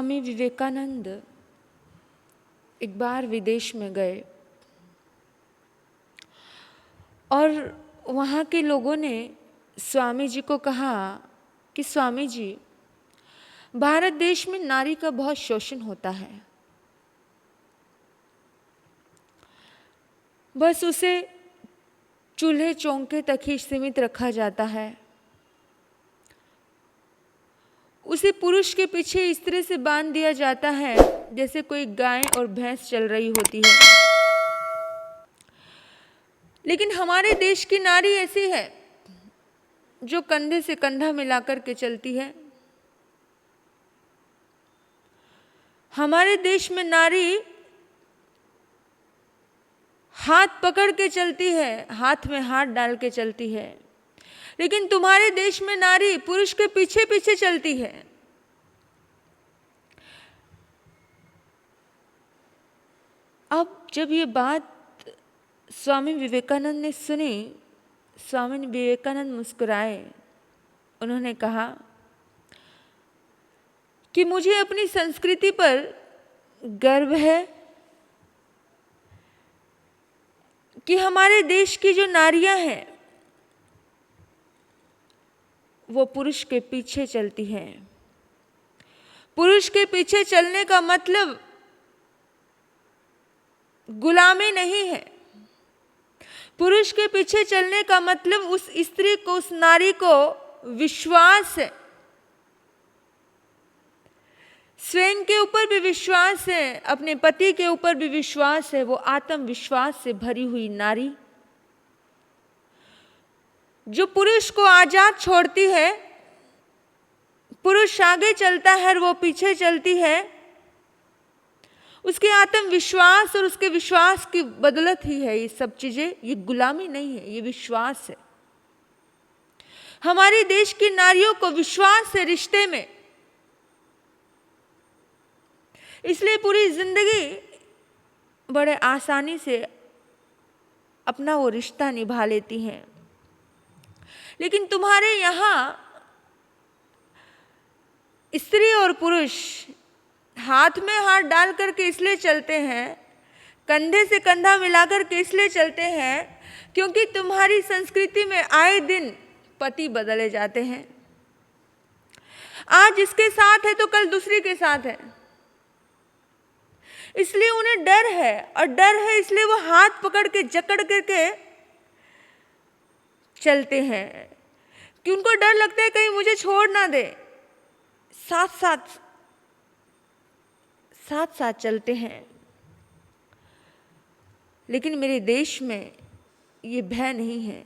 स्वामी विवेकानंद एक बार विदेश में गए और वहाँ के लोगों ने स्वामी जी को कहा कि स्वामी जी, भारत देश में नारी का बहुत शोषण होता है, बस उसे चूल्हे चौके तक ही सीमित रखा जाता है, उसे पुरुष के पीछे इस तरह से बांध दिया जाता है जैसे कोई गाय और भैंस चल रही होती है। लेकिन हमारे देश की नारी ऐसी है जो कंधे से कंधा मिलाकर के चलती है। हमारे देश में नारी हाथ पकड़ के चलती है, हाथ में हाथ डाल के चलती है। लेकिन तुम्हारे देश में नारी पुरुष के पीछे पीछे चलती है। अब जब ये बात स्वामी विवेकानंद ने सुनी, स्वामी विवेकानंद मुस्कुराए। उन्होंने कहा कि मुझे अपनी संस्कृति पर गर्व है कि हमारे देश की जो नारियां हैं वो पुरुष के पीछे चलती हैं। पुरुष के पीछे चलने का मतलब गुलामी नहीं है। पुरुष के पीछे चलने का मतलब उस स्त्री को, उस नारी को विश्वास है, स्वयं के ऊपर भी विश्वास है, अपने पति के ऊपर भी विश्वास है। वो आत्मविश्वास से भरी हुई नारी जो पुरुष को आजाद छोड़ती है, पुरुष आगे चलता है और वो पीछे चलती है, उसके आत्मविश्वास और उसके विश्वास की बदौलत ही है ये सब चीजें। ये गुलामी नहीं है, ये विश्वास है। हमारे देश की नारियों को विश्वास है रिश्ते में, इसलिए पूरी जिंदगी बड़े आसानी से अपना वो रिश्ता निभा लेती हैं। लेकिन तुम्हारे यहाँ स्त्री और पुरुष हाथ में हाथ डाल करके इसलिए चलते हैं, कंधे से कंधा मिलाकर के इसलिए चलते हैं क्योंकि तुम्हारी संस्कृति में आए दिन पति बदले जाते हैं। आज इसके साथ है तो कल दूसरी के साथ है, इसलिए उन्हें डर है। और डर है इसलिए वो हाथ पकड़ के जकड़ करके चलते हैं कि उनको डर लगता है कहीं मुझे छोड़ ना दे। साथ साथ चलते हैं। लेकिन मेरे देश में ये भय नहीं है,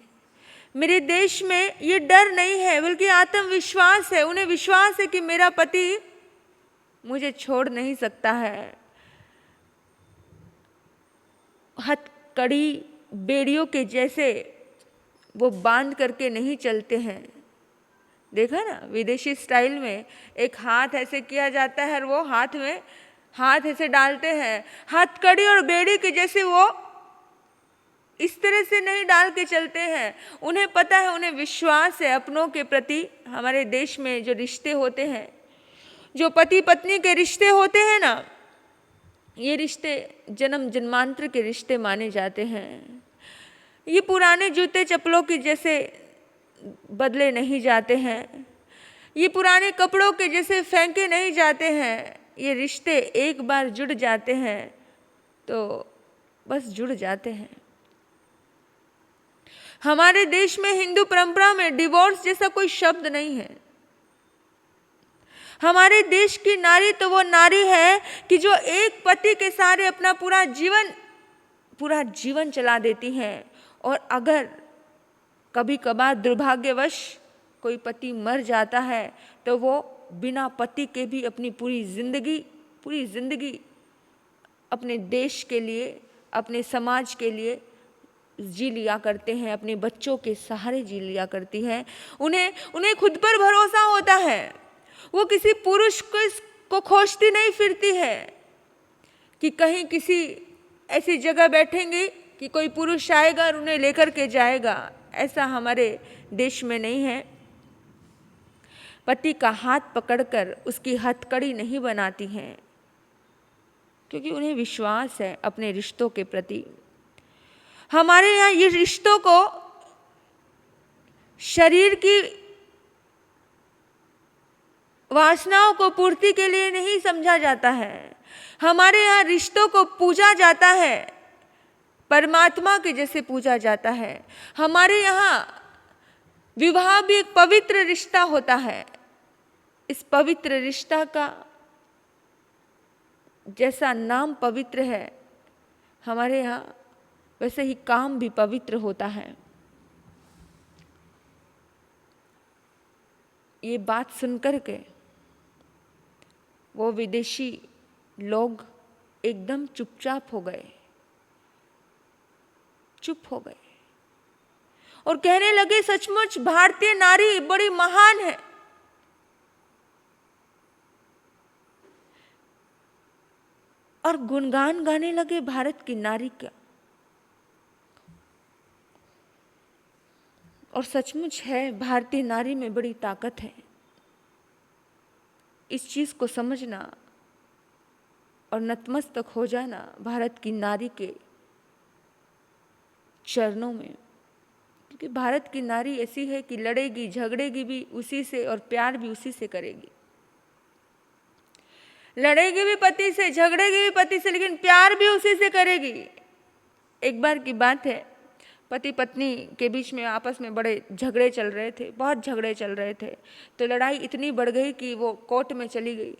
मेरे देश में ये डर नहीं है, बल्कि आत्मविश्वास है। उन्हें विश्वास है कि मेरा पति मुझे छोड़ नहीं सकता है। हथकड़ी बेड़ियों के जैसे वो बांध करके नहीं चलते हैं। देखा ना, विदेशी स्टाइल में एक हाथ ऐसे किया जाता है और वो हाथ में हाथ ऐसे डालते हैं। हथकड़ी और बेड़ी के जैसे वो इस तरह से नहीं डाल के चलते हैं। उन्हें पता है, उन्हें विश्वास है अपनों के प्रति। हमारे देश में जो रिश्ते होते हैं, जो पति पत्नी के रिश्ते होते हैं ना, ये रिश्ते जन्म जन्मांतर के रिश्ते माने जाते हैं। ये पुराने जूते चप्पलों की जैसे बदले नहीं जाते हैं, ये पुराने कपड़ों के जैसे फेंके नहीं जाते हैं। ये रिश्ते एक बार जुड़ जाते हैं तो बस जुड़ जाते हैं। हमारे देश में हिंदू परंपरा में डिवोर्स जैसा कोई शब्द नहीं है। हमारे देश की नारी तो वो नारी है कि जो एक पति के सहारे अपना पूरा जीवन चला देती हैं। और अगर कभी कभार दुर्भाग्यवश कोई पति मर जाता है तो वो बिना पति के भी अपनी पूरी जिंदगी अपने देश के लिए, अपने समाज के लिए जी लिया करते हैं, अपने बच्चों के सहारे जी लिया करती हैं। उन्हें खुद पर भरोसा होता है। वो किसी पुरुष को खोजती नहीं फिरती है कि कहीं किसी ऐसी जगह बैठेंगी कि कोई पुरुष आएगा और उन्हें लेकर के जाएगा। ऐसा हमारे देश में नहीं है। पति का हाथ पकड़कर उसकी हथकड़ी नहीं बनाती हैं, क्योंकि उन्हें विश्वास है अपने रिश्तों के प्रति। हमारे यहाँ ये रिश्तों को शरीर की वासनाओं को पूर्ति के लिए नहीं समझा जाता है। हमारे यहाँ रिश्तों को पूजा जाता है, परमात्मा के जैसे पूजा जाता है। हमारे यहाँ विवाह भी एक पवित्र रिश्ता होता है। इस पवित्र रिश्ता का जैसा नाम पवित्र है, हमारे यहाँ वैसे ही काम भी पवित्र होता है। ये बात सुनकर के वो विदेशी लोग एकदम चुपचाप हो गए, चुप हो गए और कहने लगे, सचमुच भारतीय नारी बड़ी महान है। और गुणगान गाने लगे भारत की नारी का। और सचमुच है, भारतीय नारी में बड़ी ताकत है। इस चीज को समझना और नतमस्तक हो जाना भारत की नारी के चरणों में, क्योंकि भारत की नारी ऐसी है कि लड़ेगी झगड़ेगी भी उसी से और प्यार भी उसी से करेगी। लड़ेगी भी पति से, झगड़ेगी भी पति से, लेकिन प्यार भी उसी से करेगी। एक बार की बात है, पति पत्नी के बीच में आपस में बड़े झगड़े चल रहे थे, बहुत झगड़े चल रहे थे। तो लड़ाई इतनी बढ़ गई कि वो कोर्ट में चली गई।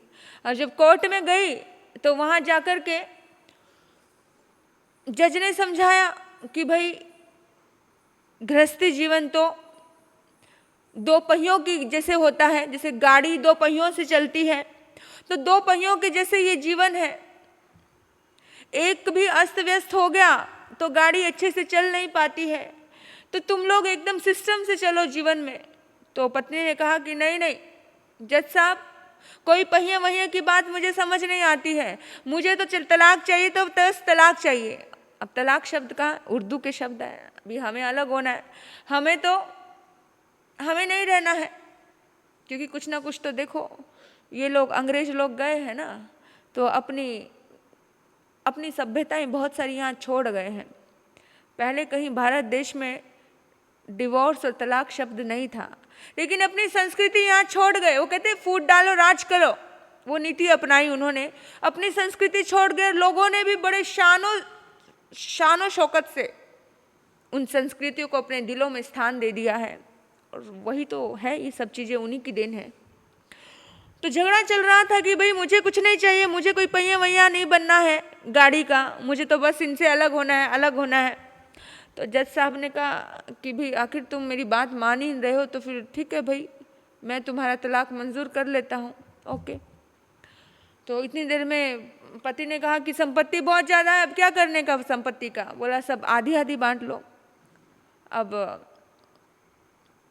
और जब कोर्ट में गई तो वहाँ जाकर के जज ने समझाया कि भाई गृहस्थी जीवन तो दो पहियों की जैसे होता है, जैसे गाड़ी दो पहियों से चलती है, तो दो पहियों के जैसे ये जीवन है। एक भी अस्त व्यस्त हो गया तो गाड़ी अच्छे से चल नहीं पाती है, तो तुम लोग एकदम सिस्टम से चलो जीवन में। तो पत्नी ने कहा कि नहीं नहीं जज साहब, कोई पहिए वहिए की बात मुझे समझ नहीं आती है, मुझे तो तलाक चाहिए तो बस तलाक चाहिए। अब तलाक शब्द का उर्दू के शब्द है, अभी हमें अलग होना है, हमें नहीं रहना है, क्योंकि कुछ ना कुछ तो देखो, ये लोग अंग्रेज लोग गए हैं ना, तो अपनी सभ्यताएं बहुत सारी यहाँ छोड़ गए हैं। पहले कहीं भारत देश में डिवोर्स और तलाक शब्द नहीं था, लेकिन अपनी संस्कृति यहाँ छोड़ गए। वो कहते फूट डालो राज करो, वो नीति अपनाई उन्होंने, अपनी संस्कृति छोड़ गए। लोगों ने भी बड़े शानो शौकत से उन संस्कृतियों को अपने दिलों में स्थान दे दिया है, और वही तो है, ये सब चीज़ें उन्हीं की देन है। तो झगड़ा चल रहा था कि भाई मुझे कुछ नहीं चाहिए, मुझे कोई पहिया वहिया नहीं बनना है गाड़ी का, मुझे तो बस इनसे अलग होना है, अलग होना है। तो जज साहब ने कहा कि भाई आखिर तुम मेरी बात मान ही रहे हो, तो फिर ठीक है भाई, मैं तुम्हारा तलाक मंजूर कर लेता हूँ, ओके। तो इतनी देर में पति ने कहा कि संपत्ति बहुत ज़्यादा है, अब क्या करने का संपत्ति का? बोला सब आधी आधी बांट लो। अब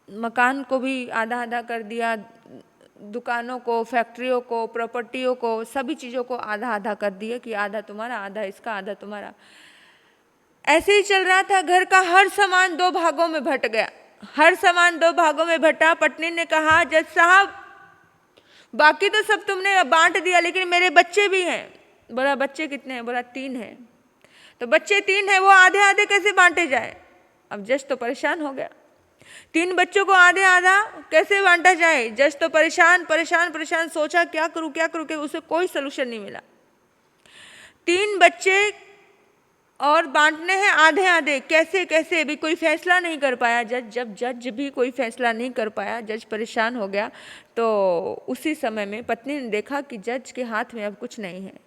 मकान को भी आधा आधा कर दिया, दुकानों को, फैक्ट्रियों को, प्रॉपर्टियों को, सभी चीज़ों को आधा आधा कर दिया कि आधा तुम्हारा, आधा इसका, आधा तुम्हारा। ऐसे ही चल रहा था। घर का हर सामान दो भागों में बंट गया, हर सामान दो भागों में बंटा। पत्नी ने कहा जज साहब बाकी तो सब तुमने बांट दिया, लेकिन मेरे बच्चे भी हैं। बोला बच्चे कितने हैं? बोला 3 हैं। तो बच्चे 3 हैं, वो आधे आधे कैसे बांटे जाए? अब जज तो परेशान हो गया, 3 बच्चों को आधे आधा कैसे बांटा जाए? जज तो परेशान सोचा क्या करूं कि उसे कोई सलूशन नहीं मिला। 3 बच्चे और बांटने हैं आधे आधे, कैसे भी कोई फैसला नहीं कर पाया जज। जब जज भी कोई फैसला नहीं कर पाया, जज परेशान हो गया। तो उसी समय में पत्नी ने देखा कि जज के हाथ में अब कुछ नहीं है।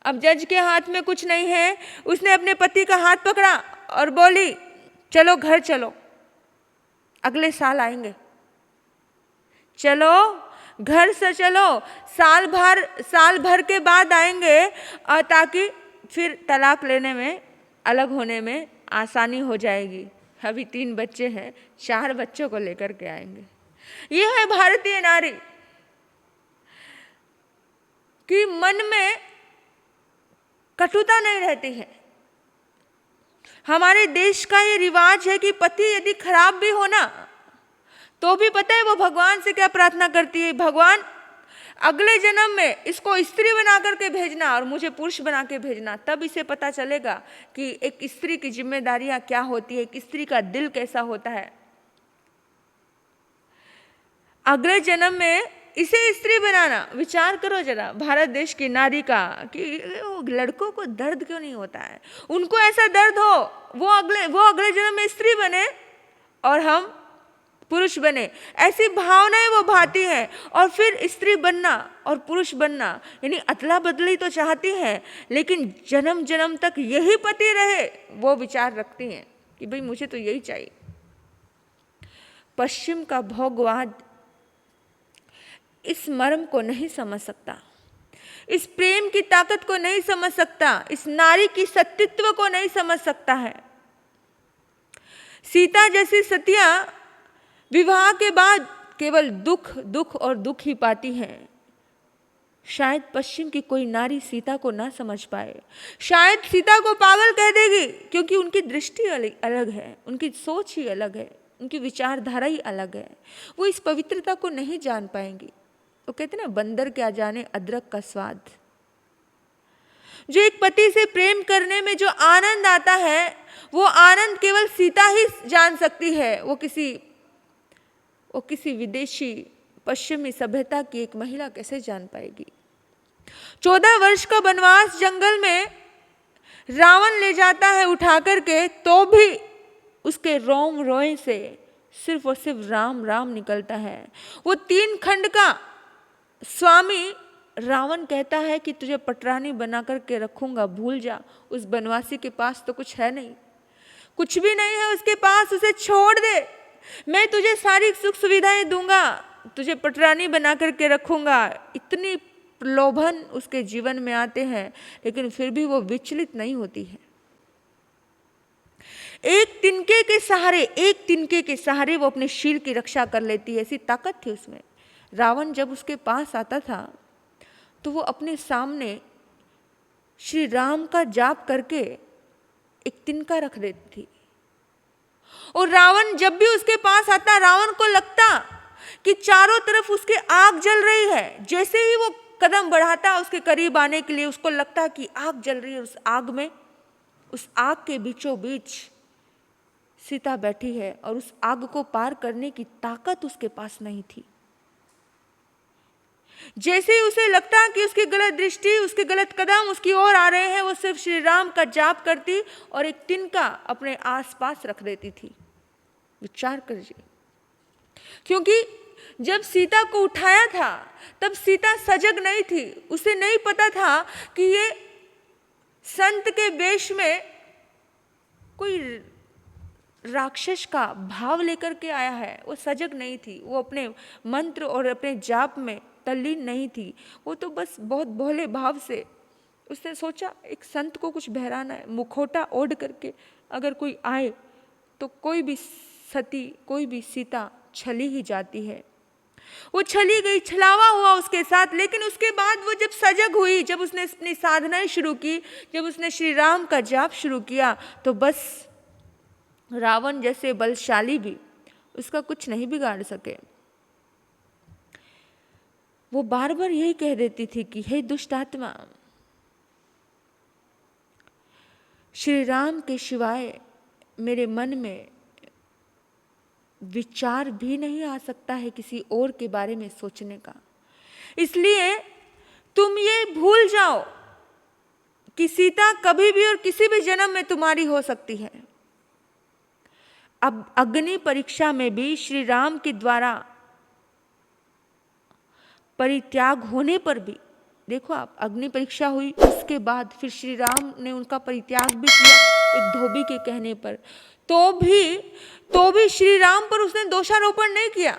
अब जज के हाथ में कुछ नहीं है, उसने अपने पति का हाथ पकड़ा और बोली चलो घर चलो, अगले साल आएंगे, चलो घर से चलो, साल भर के बाद आएंगे, और ताकि फिर तलाक लेने में, अलग होने में आसानी हो जाएगी। अभी 3 बच्चे हैं, 4 बच्चों को लेकर के आएंगे। ये है भारतीय नारी कि मन में कटुता नहीं रहती है। हमारे देश का ये रिवाज है कि पति यदि खराब भी हो ना, तो भी पता है वो भगवान से क्या प्रार्थना करती है, भगवान अगले जन्म में इसको स्त्री बना करके भेजना और मुझे पुरुष बना के भेजना, तब इसे पता चलेगा कि एक स्त्री की जिम्मेदारियां क्या होती है, एक स्त्री का दिल कैसा होता है। अगले जन्म में इसे स्त्री बनाना, विचार करो जरा भारत देश की नारी का, कि लड़कों को दर्द क्यों नहीं होता है, उनको ऐसा दर्द हो, वो अगले जन्म में स्त्री बने और हम पुरुष बने, ऐसी भावनाएं वो भाती हैं। और फिर स्त्री बनना और पुरुष बनना, यानी अदला बदली तो चाहती हैं, लेकिन जन्म जन्म तक यही पति रहे, वो विचार रखती हैं कि भाई मुझे तो यही चाहिए। पश्चिम का भोगवाद इस मर्म को नहीं समझ सकता, इस प्रेम की ताकत को नहीं समझ सकता, इस नारी की सतीत्व को नहीं समझ सकता है। सीता जैसी सतियां विवाह के बाद केवल दुख दुख और दुख ही पाती हैं। शायद पश्चिम की कोई नारी सीता को ना समझ पाए, शायद सीता को पागल कह देगी, क्योंकि उनकी दृष्टि अलग है, उनकी सोच ही अलग है, उनकी विचारधारा ही अलग है। वो इस पवित्रता को नहीं जान पाएंगी। वो कहते ना, बंदर क्या जाने अदरक का स्वाद। जो एक पति से प्रेम करने में जो आनंद आता है, वो आनंद केवल सीता ही जान सकती है। वो किसी विदेशी पश्चिमी सभ्यता की एक महिला कैसे जान पाएगी। 14 वर्ष का वनवास जंगल में रावण ले जाता है उठा करके, तो भी उसके रोम रोए से सिर्फ और सिर्फ राम राम निकलता है। वो 3 खंड का स्वामी रावण कहता है कि तुझे पटरानी बना करके रखूंगा, भूल जा। उस बनवासी के पास तो कुछ है नहीं, कुछ भी नहीं है उसके पास, उसे छोड़ दे, मैं तुझे सारी सुख सुविधाएं दूंगा, तुझे पटरानी बना करके रखूंगा। इतनी प्रलोभन उसके जीवन में आते हैं, लेकिन फिर भी वो विचलित नहीं होती है। एक तिनके के सहारे वो अपने शील की रक्षा कर लेती है, ऐसी ताकत थी उसमें। रावण जब उसके पास आता था तो वो अपने सामने श्री राम का जाप करके एक तिनका रख देती थी, और रावण जब भी उसके पास आता, रावण को लगता कि चारों तरफ उसके आग जल रही है। जैसे ही वो कदम बढ़ाता उसके करीब आने के लिए, उसको लगता कि आग जल रही है, उस आग के बीचों बीच सीता बैठी है, और उस आग को पार करने की ताकत उसके पास नहीं थी। जैसे ही उसे लगता कि उसकी गलत दृष्टि, उसके गलत कदम उसकी ओर आ रहे हैं, वो सिर्फ श्री राम का जाप करती और एक तिनका अपने आसपास रख देती थी। विचार करिए, क्योंकि जब सीता को उठाया था तब सीता सजग नहीं थी, उसे नहीं पता था कि ये संत के वेश में कोई राक्षस का भाव लेकर के आया है। वो सजग नहीं थी, वो अपने मंत्र और अपने जाप में तल्लीन नहीं थी। वो तो बस बहुत भोले भाव से उसने सोचा एक संत को कुछ बहराना है, मुखौटा ओढ़ करके अगर कोई आए तो कोई भी सती, कोई भी सीता छली ही जाती है। वो छली गई, छलावा हुआ उसके साथ। लेकिन उसके बाद वो जब सजग हुई, जब उसने अपनी साधनाएं शुरू की, जब उसने श्री राम का जाप शुरू किया, तो बस रावण जैसे बलशाली भी उसका कुछ नहीं बिगाड़ सके। वो बार बार यही कह देती थी कि हे दुष्ट आत्मा, श्री राम के सिवाय मेरे मन में विचार भी नहीं आ सकता है किसी और के बारे में सोचने का। इसलिए तुम ये भूल जाओ कि सीता कभी भी और किसी भी जन्म में तुम्हारी हो सकती है। अब अग्नि परीक्षा में भी श्री राम के द्वारा परित्याग होने पर भी, देखो आप, अग्नि परीक्षा हुई, उसके बाद फिर श्री राम ने उनका परित्याग भी किया एक धोबी के कहने पर, तो भी श्री राम पर उसने दोषारोपण नहीं किया।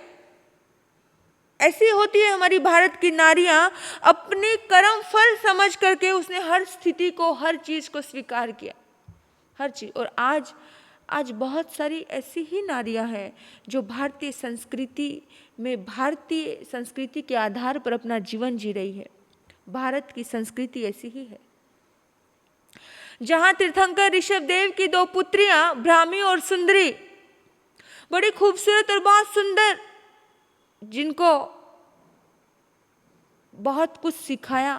ऐसी होती है हमारी भारत की नारियां, अपनी कर्म फल समझ करके उसने हर स्थिति को, हर चीज को स्वीकार किया, हर चीज। और आज बहुत सारी ऐसी ही नारियां हैं जो भारतीय संस्कृति के आधार पर अपना जीवन जी रही है। भारत की संस्कृति ऐसी ही है, जहां तीर्थंकर ऋषभदेव की 2 पुत्रियां, ब्राह्मी और सुंदरी, बड़ी खूबसूरत और बहुत सुंदर जिनको बहुत कुछ सिखाया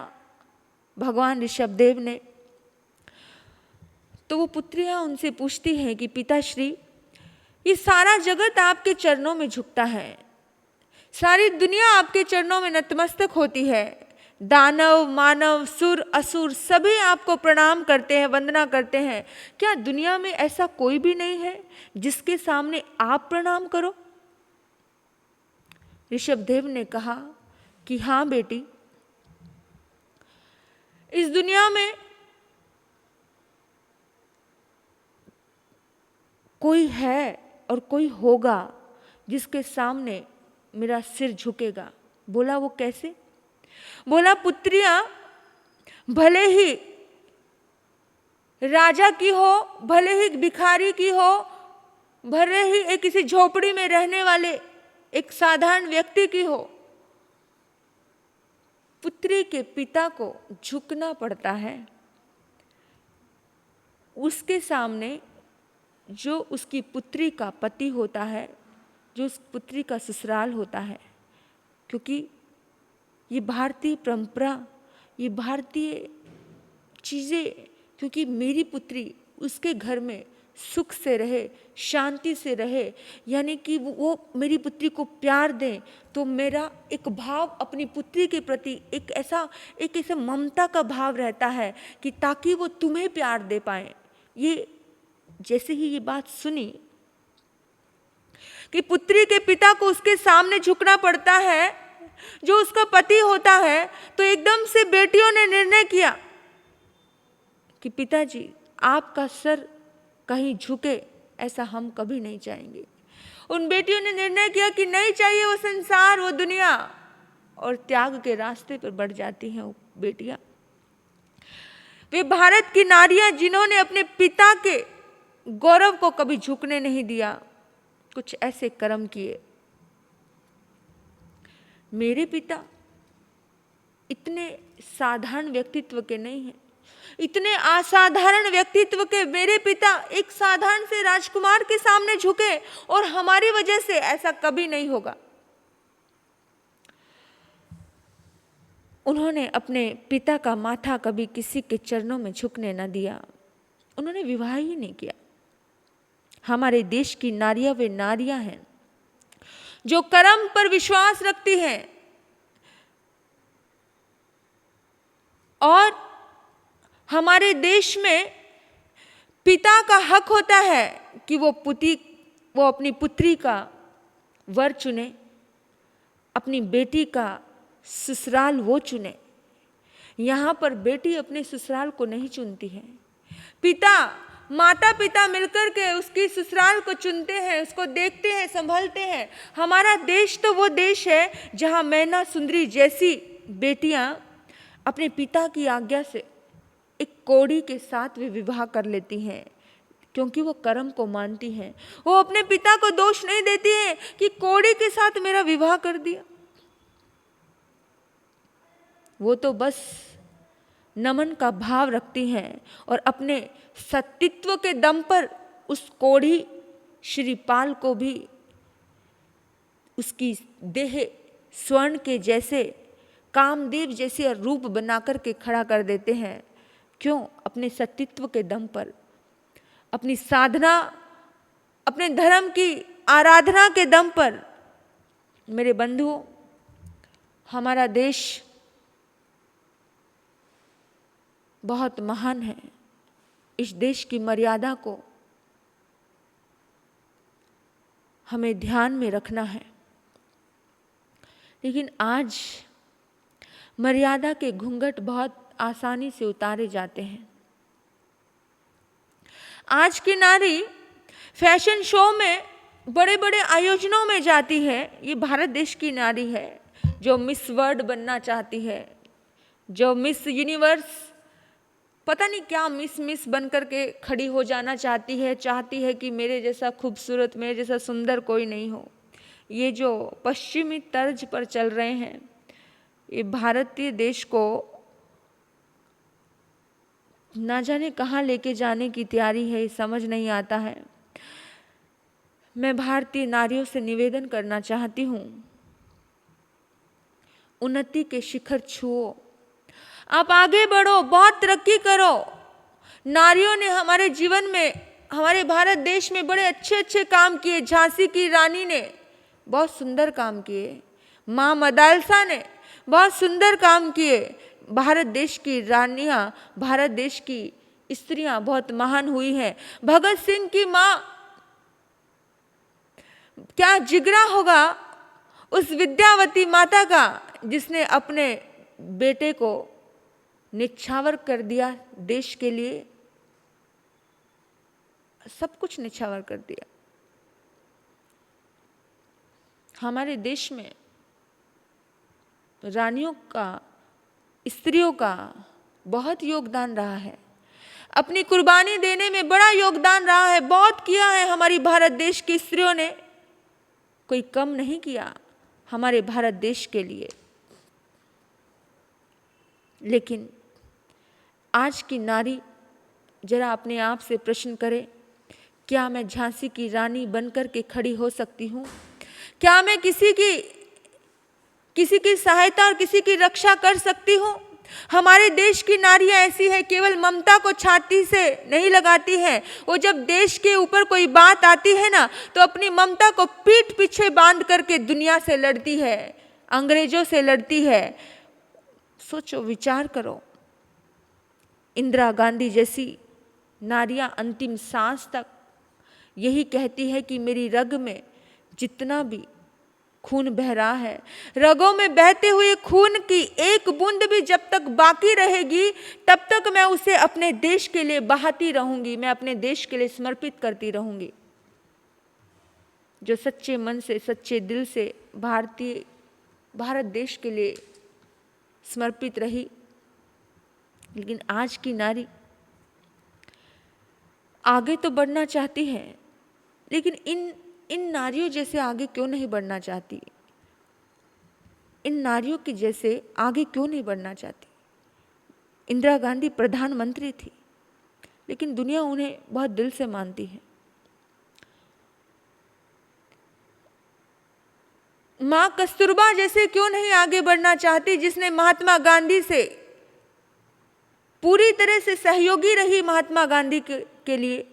भगवान ऋषभदेव ने, तो वो पुत्रियां उनसे पूछती हैं कि पिताश्री, ये सारा जगत आपके चरणों में झुकता है, सारी दुनिया आपके चरणों में नतमस्तक होती है, दानव मानव सुर असुर सभी आपको प्रणाम करते हैं, वंदना करते हैं, क्या दुनिया में ऐसा कोई भी नहीं है जिसके सामने आप प्रणाम करो? ऋषभदेव ने कहा कि हाँ बेटी, इस दुनिया में कोई है और कोई होगा जिसके सामने मेरा सिर झुकेगा। बोला वो कैसे? बोला पुत्रियां भले ही राजा की हो, भले ही भिखारी की हो, भले ही एक किसी झोपड़ी में रहने वाले एक साधारण व्यक्ति की हो, पुत्री के पिता को झुकना पड़ता है उसके सामने जो उसकी पुत्री का पति होता है, जो उस पुत्री का ससुराल होता है। क्योंकि ये भारतीय परंपरा, ये भारतीय चीज़ें, क्योंकि मेरी पुत्री उसके घर में सुख से रहे, शांति से रहे, यानी कि वो मेरी पुत्री को प्यार दें, तो मेरा एक भाव अपनी पुत्री के प्रति एक ऐसा ममता का भाव रहता है कि ताकि वो तुम्हें प्यार दे पाए। ये जैसे ही ये बात सुनी कि पुत्री के पिता को उसके सामने झुकना पड़ता है जो उसका पति होता है, तो एकदम से बेटियों ने निर्णय किया कि पिताजी आपका सर कहीं झुके, ऐसा हम कभी नहीं चाहेंगे। उन बेटियों ने निर्णय किया कि नहीं चाहिए वो संसार, वो दुनिया, और त्याग के रास्ते पर बढ़ जाती हैं वो बेटियां। वे भारत की नारियां जिन्होंने अपने पिता के गौरव को कभी झुकने नहीं दिया, कुछ ऐसे कर्म किए। मेरे पिता इतने साधारण व्यक्तित्व के नहीं हैं, इतने असाधारण व्यक्तित्व के मेरे पिता एक साधारण से राजकुमार के सामने झुके, और हमारी वजह से ऐसा कभी नहीं होगा। उन्होंने अपने पिता का माथा कभी किसी के चरणों में झुकने न दिया, उन्होंने विवाह ही नहीं किया। हमारे देश की नारियां वे नारियां हैं जो कर्म पर विश्वास रखती हैं, और हमारे देश में पिता का हक होता है कि वो अपनी पुत्री का वर चुने, अपनी बेटी का ससुराल वो चुने। यहाँ पर बेटी अपने ससुराल को नहीं चुनती है, माता पिता मिलकर के उसकी ससुराल को चुनते हैं, उसको देखते हैं, संभलते हैं। हमारा देश तो वो देश है जहाँ मैना सुंदरी जैसी बेटियां अपने पिता की आज्ञा से एक कोड़ी के साथ वे विवाह कर लेती हैं, क्योंकि वो कर्म को मानती हैं। वो अपने पिता को दोष नहीं देती हैं कि कोड़ी के साथ मेरा विवाह कर दिया। वो तो बस नमन का भाव रखती हैं, और अपने सतीत्व के दम पर उस कोढ़ी श्रीपाल को भी उसकी देह स्वर्ण के जैसे, कामदेव जैसे रूप बनाकर के खड़ा कर देते हैं। क्यों? अपने सतीत्व के दम पर, अपनी साधना, अपने धर्म की आराधना के दम पर। मेरे बंधुओं, हमारा देश बहुत महान है। इस देश की मर्यादा को हमें ध्यान में रखना है। लेकिन आज मर्यादा के घूंघट बहुत आसानी से उतारे जाते हैं। आज की नारी फैशन शो में, बड़े बड़े आयोजनों में जाती है। ये भारत देश की नारी है जो मिस वर्ल्ड बनना चाहती है, जो मिस यूनिवर्स, पता नहीं क्या मिस बन कर के खड़ी हो जाना चाहती है कि मेरे जैसा खूबसूरत, मेरे जैसा सुंदर कोई नहीं हो। ये जो पश्चिमी तर्ज पर चल रहे हैं, ये भारतीय देश को ना जाने कहाँ लेके जाने की तैयारी है, ये समझ नहीं आता है। मैं भारतीय नारियों से निवेदन करना चाहती हूँ उन्नति के शिखर छुओ, आप आगे बढ़ो, बहुत तरक्की करो। नारियों ने हमारे जीवन में, हमारे भारत देश में बड़े अच्छे अच्छे काम किए। झांसी की रानी ने बहुत सुंदर काम किए, माँ मदालसा ने बहुत सुंदर काम किए। भारत देश की रानियां, भारत देश की स्त्रियां बहुत महान हुई हैं। भगत सिंह की माँ, क्या जिगरा होगा उस विद्यावती माता का जिसने अपने बेटे को निछावर कर दिया, देश के लिए सब कुछ निछावर कर दिया। हमारे देश में रानियों का, स्त्रियों का बहुत योगदान रहा है, अपनी कुर्बानी देने में बड़ा योगदान रहा है, बहुत किया है हमारी भारत देश की स्त्रियों ने, कोई कम नहीं किया हमारे भारत देश के लिए। लेकिन आज की नारी जरा अपने आप से प्रश्न करे, क्या मैं झांसी की रानी बनकर के खड़ी हो सकती हूँ? क्या मैं किसी की सहायता और किसी की रक्षा कर सकती हूँ? हमारे देश की नारियां ऐसी है, केवल ममता को छाती से नहीं लगाती हैं, वो जब देश के ऊपर कोई बात आती है ना, तो अपनी ममता को पीठ पीछे बांध करके दुनिया से लड़ती है, अंग्रेजों से लड़ती है। सोचो, विचार करो, इंदिरा गांधी जैसी नारियां अंतिम सांस तक यही कहती है कि मेरी रग में जितना भी खून बह रहा है, रगों में बहते हुए खून की एक बूंद भी जब तक बाकी रहेगी, तब तक मैं उसे अपने देश के लिए बहाती रहूंगी, मैं अपने देश के लिए समर्पित करती रहूंगी। जो सच्चे मन से, सच्चे दिल से भारत देश के लिए समर्पित रही। लेकिन आज की नारी आगे तो बढ़ना चाहती है, लेकिन इन नारियों जैसे आगे क्यों नहीं बढ़ना चाहती? इन नारियों की जैसे आगे क्यों नहीं बढ़ना चाहती? इंदिरा गांधी प्रधानमंत्री थी, लेकिन दुनिया उन्हें बहुत दिल से मानती है। माँ कस्तूरबा जैसे क्यों नहीं आगे बढ़ना चाहती, जिसने महात्मा गांधी से पूरी तरह से सहयोगी रही, महात्मा गांधी के लिए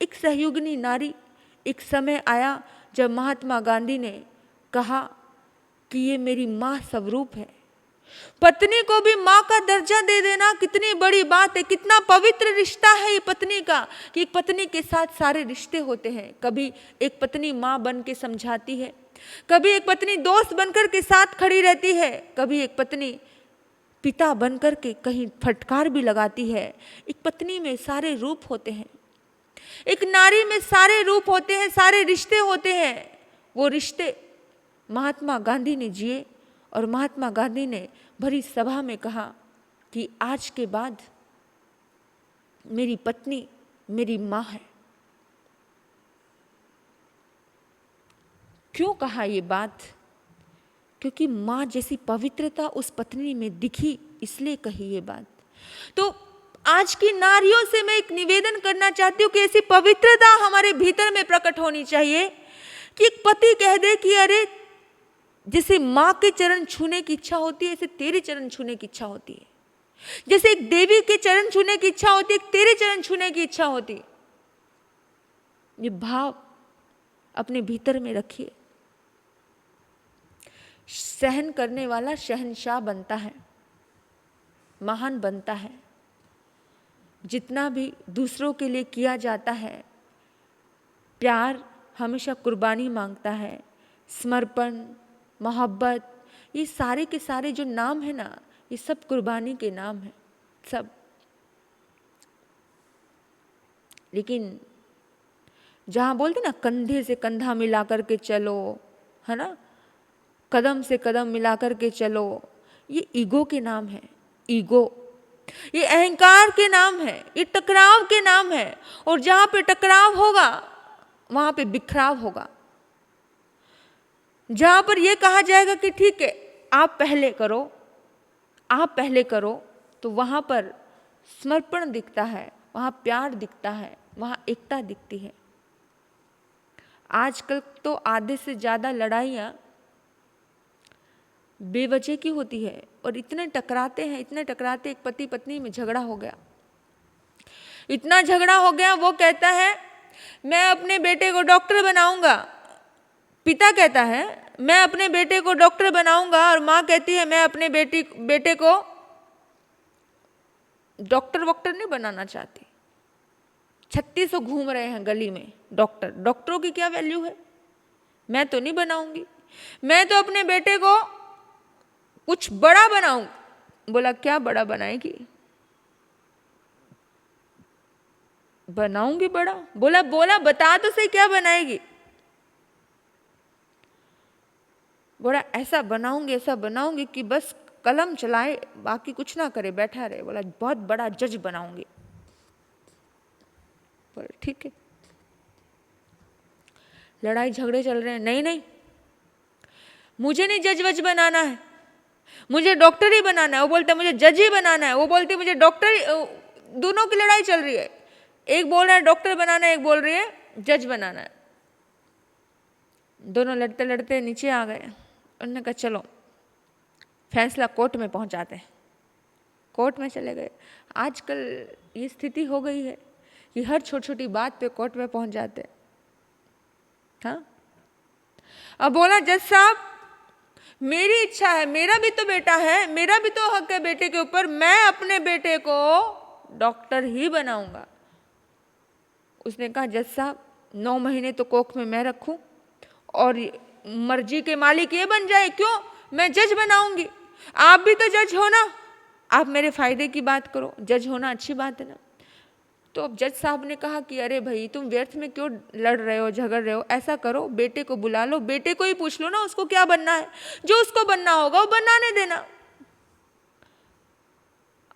एक सहयोगिनी नारी। एक समय आया जब महात्मा गांधी ने कहा कि ये मेरी माँ स्वरूप है। पत्नी को भी माँ का दर्जा दे देना कितनी बड़ी बात है, कितना पवित्र रिश्ता है ये पत्नी का, कि एक पत्नी के साथ सारे रिश्ते होते हैं। कभी एक पत्नी माँ बन के समझाती है, कभी एक पत्नी दोस्त बनकर के साथ खड़ी रहती है, कभी एक पत्नी पिता बनकर के कहीं फटकार भी लगाती है। एक पत्नी में सारे रूप होते हैं, एक नारी में सारे रूप होते हैं, सारे रिश्ते होते हैं। वो रिश्ते महात्मा गांधी ने जिए, और महात्मा गांधी ने भरी सभा में कहा कि आज के बाद मेरी पत्नी मेरी माँ है। क्यों कहा ये बात? क्योंकि माँ जैसी पवित्रता उस पत्नी में दिखी, इसलिए कही ये बात। तो आज की नारियों से मैं एक निवेदन करना चाहती हूँ कि ऐसी पवित्रता हमारे भीतर में प्रकट होनी चाहिए कि एक पति कह दे कि अरे, जैसे माँ के चरण छूने की इच्छा होती है, ऐसे तेरे चरण छूने की इच्छा होती है। जैसे एक देवी के चरण छूने की इच्छा होती है, एक तेरे चरण छूने की इच्छा होती है। ये भाव अपने भीतर में रखिए। सहन करने वाला शहंशाह बनता है, महान बनता है। जितना भी दूसरों के लिए किया जाता है, प्यार हमेशा कुर्बानी मांगता है, समर्पण, मोहब्बत, ये सारे के सारे जो नाम है ना, ये सब कुर्बानी के नाम है सब। लेकिन जहाँ बोलते ना कंधे से कंधा मिला करके चलो, है ना, कदम से कदम मिला करके चलो, ये ईगो के नाम है। ईगो, ये अहंकार के नाम है, ये टकराव के नाम है। और जहाँ पे टकराव होगा वहाँ पे बिखराव होगा। जहाँ पर यह कहा जाएगा कि ठीक है आप पहले करो, आप पहले करो, तो वहाँ पर समर्पण दिखता है, वहाँ प्यार दिखता है, वहाँ एकता दिखती है। आजकल तो आधे से ज़्यादा लड़ाइयाँ बेवजह की होती है। और इतने टकराते हैं, इतने टकराते, एक पति पत्नी में झगड़ा हो गया, इतना झगड़ा हो गया, वो कहता है मैं अपने बेटे को डॉक्टर बनाऊंगा। पिता कहता है मैं अपने बेटे को डॉक्टर बनाऊंगा, और माँ कहती है मैं अपने बेटे को डॉक्टर वॉक्टर नहीं बनाना चाहती। 3600 घूम रहे हैं गली में डॉक्टरों की क्या वैल्यू है, मैं तो नहीं बनाऊंगी, मैं तो अपने बेटे को कुछ बड़ा बनाऊंगी। बोला क्या बड़ा बनाएगी? बनाऊंगी बड़ा। बोला बता तो सही क्या बनाएगी? बोला ऐसा बनाऊंगी कि बस कलम चलाए, बाकी कुछ ना करे, बैठा रहे। बोला बहुत बड़ा जज बनाऊंगी। बोला ठीक है। लड़ाई झगड़े चल रहे हैं, नहीं मुझे नहीं जज वज बनाना है, मुझे डॉक्टर ही बनाना है। वो बोलता है मुझे जज ही बनाना है, वो बोलती है मुझे डॉक्टर। दोनों की लड़ाई चल रही है, एक बोल रहा है डॉक्टर बनाना है, एक बोल रही है जज बनाना है। दोनों लड़ते लड़ते नीचे आ गए। उन्होंने कहा चलो फैसला कोर्ट में पहुंचाते हैं। कोर्ट में चले गए। आजकल ये स्थिति हो गई है कि हर छोटी छोटी बात पे कोर्ट में पहुंच जाते हैं। हाँ, अब बोला जज साहब मेरी इच्छा है, मेरा भी तो बेटा है, मेरा भी तो हक है बेटे के ऊपर, मैं अपने बेटे को डॉक्टर ही बनाऊंगा। उसने कहा जज साहब 9 महीने तो कोख में मैं रखूं और मर्जी के मालिक ये बन जाए, क्यों? मैं जज बनाऊंगी, आप भी तो जज हो ना, आप मेरे फायदे की बात करो, जज होना अच्छी बात है ना। तो अब जज साहब ने कहा कि अरे भाई तुम व्यर्थ में क्यों लड़ रहे हो, झगड़ रहे हो, ऐसा करो बेटे को बुला लो, बेटे को ही पूछ लो ना उसको क्या बनना है, जो उसको बनना होगा वो बनाने देना।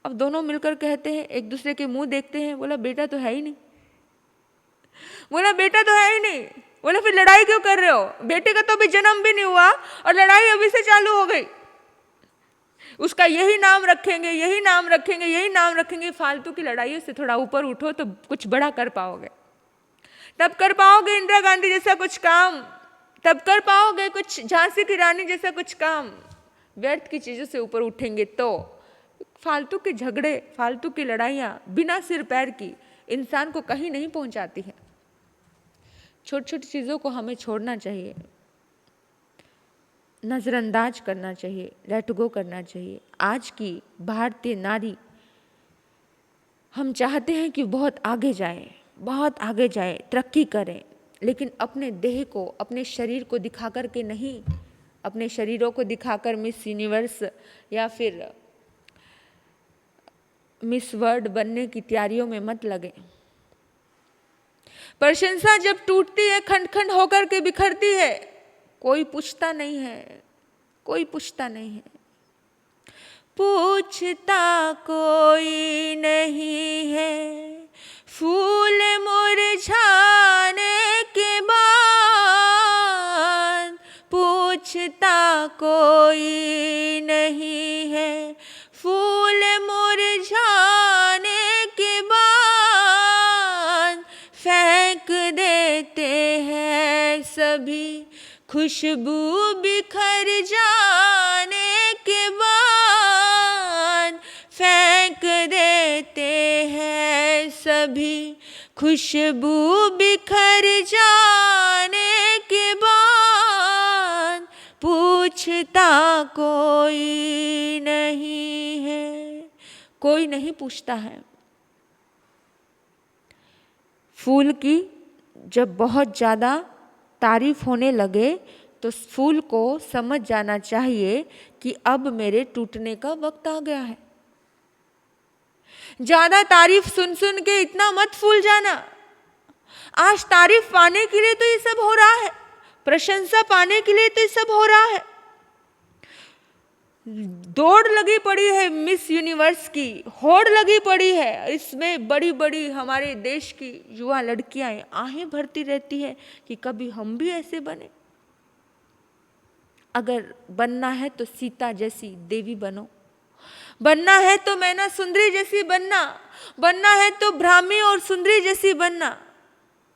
अब दोनों मिलकर कहते हैं, एक दूसरे के मुंह देखते हैं। बोला बेटा तो है ही नहीं। बोला बेटा तो है ही नहीं। बोला फिर लड़ाई क्यों कर रहे हो? बेटे का तो अभी जन्म भी नहीं हुआ और लड़ाई अभी से चालू हो गई। उसका यही नाम रखेंगे, यही नाम रखेंगे, यही नाम रखेंगे। फालतू की लड़ाइयों से थोड़ा ऊपर उठो तो कुछ बड़ा कर पाओगे, तब कर पाओगे इंदिरा गांधी जैसा कुछ काम, तब कर पाओगे कुछ झांसी की रानी जैसा कुछ काम। व्यर्थ की चीजों से ऊपर उठेंगे तो फालतू के झगड़े, फालतू की लड़ाइयाँ बिना सिर पैर की इंसान को कहीं नहीं पहुंचाती है। छोटी छोटी चीज़ों को हमें छोड़ना चाहिए, नज़रअंदाज करना चाहिए, लेट गो करना चाहिए। आज की भारतीय नारी, हम चाहते हैं कि बहुत आगे जाए, बहुत आगे जाए, तरक्की करें, लेकिन अपने देह को, अपने शरीर को दिखा कर के नहीं, अपने शरीरों को दिखाकर मिस यूनिवर्स या फिर मिस वर्ल्ड बनने की तैयारियों में मत लगे। प्रशंसा जब टूटती है, खंड खंड होकर के बिखरती है, कोई पूछता नहीं है, कोई पूछता नहीं है। पूछता कोई नहीं है फूल मुरझाने के बाद, पूछता कोई नहीं है फूल मुरझाने के बाद, फेंक देते हैं सभी खुशबू बिखर जाने के बाद, फेंक देते हैं सभी खुशबू बिखर जाने के बाद, पूछता कोई नहीं है। कोई नहीं पूछता है। फूल की जब बहुत ज़्यादा तारीफ होने लगे तो फूल को समझ जाना चाहिए कि अब मेरे टूटने का वक्त आ गया है। ज़्यादा तारीफ सुन सुन के इतना मत फूल जाना। आज तारीफ पाने के लिए तो ये सब हो रहा है, प्रशंसा पाने के लिए तो ये सब हो रहा है। दौड़ लगी पड़ी है मिस यूनिवर्स की, होड़ लगी पड़ी है। इसमें बड़ी बड़ी हमारे देश की युवा लड़कियां आहें भरती रहती है कि कभी हम भी ऐसे बने। अगर बनना है तो सीता जैसी देवी बनो, बनना है तो मैना सुंदरी जैसी बनना, बनना है तो ब्राह्मी और सुंदरी जैसी बनना,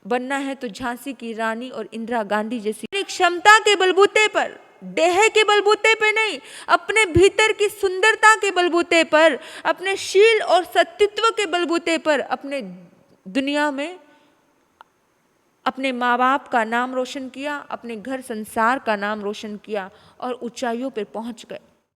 बनना है तो झांसी की रानी और इंदिरा गांधी जैसी। क्षमता के बलबूते पर देह के बलबूते पे नहीं, अपने भीतर की सुंदरता के बलबूते पर, अपने शील और सत्यत्व के बलबूते पर, अपने दुनिया में अपने माँ बाप का नाम रोशन किया, अपने घर संसार का नाम रोशन किया और ऊंचाइयों पर पहुंच गए।